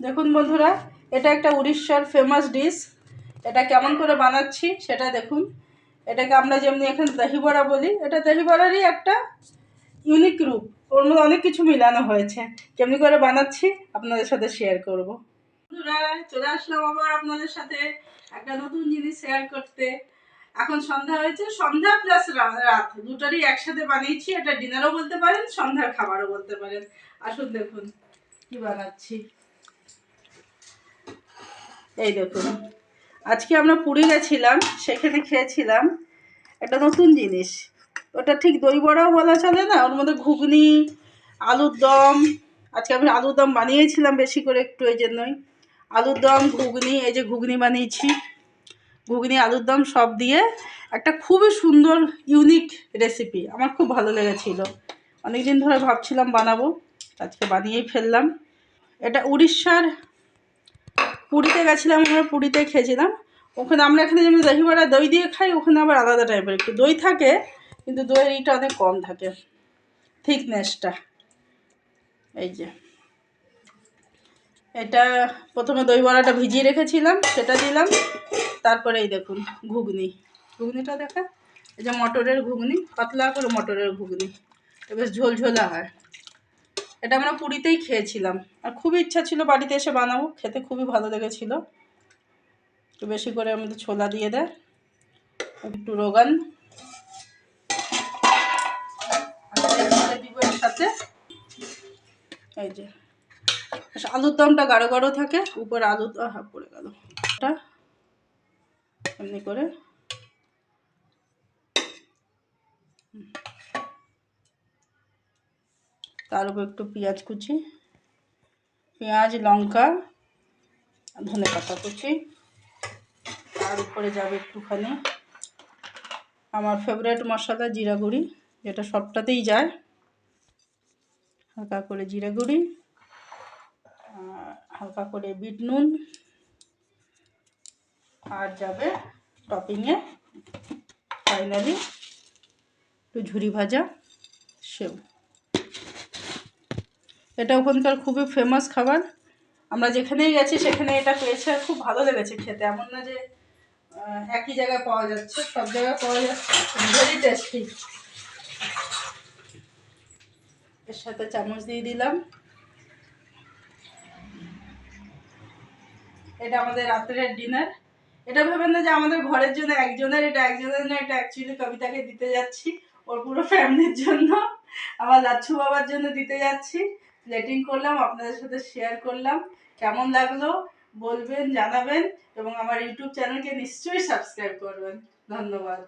দেখুন বন্ধুরা, এটা একটা উড়িষ্যার ফেমাস ডিশ। এটা কেমন করে বানাচ্ছি সেটা দেখুন। এটাকে আমরা যেমনি এখানে দহি বড়া বলি, এটা দহি বড়ারই একটা ইউনিক রূপ। ওর মধ্যে অনেক কিছু মিলানো হয়েছে। কেমনি করে বানাচ্ছি আপনাদের সাথে শেয়ার করব। বন্ধুরা, চলে আসলাম আবার আপনাদের সাথে একটা নতুন জিনিস শেয়ার করতে। এখন সন্ধ্যা হয়েছে, সন্ধ্যা প্লাস রাত দুটোরই একসাথে বানিয়েছি। এটা ডিনারও বলতে পারেন, সন্ধ্যার খাবারও বলতে পারেন। আসুন দেখুন কি বানাচ্ছি। এই দেখুন, আজকে আমরা পুরী গেছিলাম, সেখানে খেয়েছিলাম একটা নতুন জিনিস। ওটা ঠিক দই বড়াও বলা চলে না, ওর মধ্যে ঘুগনি, আলুর দম। আজকে আমি আলুর দম বানিয়েছিলাম বেশি করে একটু, এই জন্যই আলুর দম ঘুগনি। এই যে ঘুগনি বানিয়েছি, ঘুগনি আলুর দম সব দিয়ে একটা খুবই সুন্দর ইউনিক রেসিপি। আমার খুব ভালো লেগেছিলো, অনেক দিন ধরে ভাবছিলাম বানাবো, আজকে বানিয়েই ফেললাম। এটা উড়িষ্যার, পুরীতে গেছিলাম আমরা, পুরীতে খেয়েছিলাম। ওখানে আমরা এখানে যেমন দহি বড়া দই দিয়ে খাই, ওখানে আবার আলাদা টাইপের একটু দই থাকে, কিন্তু দইয়ের ইটা অনেক কম থাকে, থিকনেসটা। এই যে এটা প্রথমে দই বড়াটা ভিজিয়ে রেখেছিলাম, সেটা দিলাম। তারপরে এই দেখুন ঘুগনি, ঘুগনিটা দেখা, এই যে মটরের ঘুগনি, পাতলা করে মটরের ঘুগনি, বেশ ঝোলঝোলা হয়। এটা আমরা পুরীতেই খেয়েছিলাম, আর খুবই ইচ্ছা ছিল বাড়িতে এসে বানাবো, খেতে খুবই ভালো লেগেছিলো। একটু বেশি করে আমাদের ছোলা দিয়ে দেয়, একটু রোগান দিব এর সাথে। এই যে আলুর দমটা গাঢ় গাঢ় থাকে, উপরে আলু পড়ে গেল, ওটা এমনি করে তার উপর একটু পেঁয়াজ কুচি, পেঁয়াজ লঙ্কা ধনে পাতা কুচি, তার উপরে যাবে একটুখানি আমার ফেভারিট মশলা জিরা গুঁড়ি, যেটা সবটাতেই যায়। হালকা করে জিরা গুঁড়ি, হালকা করে বিট নুন, আর যাবে টপিংয়ে ফাইনালি একটু ঝুরি ভাজা সেও। এটা ওখানকার খুবই ফেমাস খাবার। আমরা যেখানেই গেছি সেখানে এটা পেয়েছে, আর খুব ভালো লেগেছে খেতে। এমন না যে একই জায়গায় পাওয়া যাচ্ছে, সব জায়গায় পাওয়া যাচ্ছে, ভেরি টেস্টি। এর সাথে চামচ দিয়ে দিলাম। এটা আমাদের রাত্রের ডিনার। এটা ভেবেন না যে আমাদের ঘরের জন্য একজনের, এটা একজনের না, এটা অ্যাকচুয়ালি কবিতাকে দিতে যাচ্ছি, ওর পুরো ফ্যামিলির জন্য, আমার লাচ্ছু বাবার জন্য দিতে যাচ্ছি। প্লেটিং করলাম, আপনাদের সাথে শেয়ার করলাম। কেমন লাগলো বলবেন, জানাবেন, এবং আমার ইউটিউব চ্যানেলকে নিশ্চয়ই সাবস্ক্রাইব করবেন। ধন্যবাদ।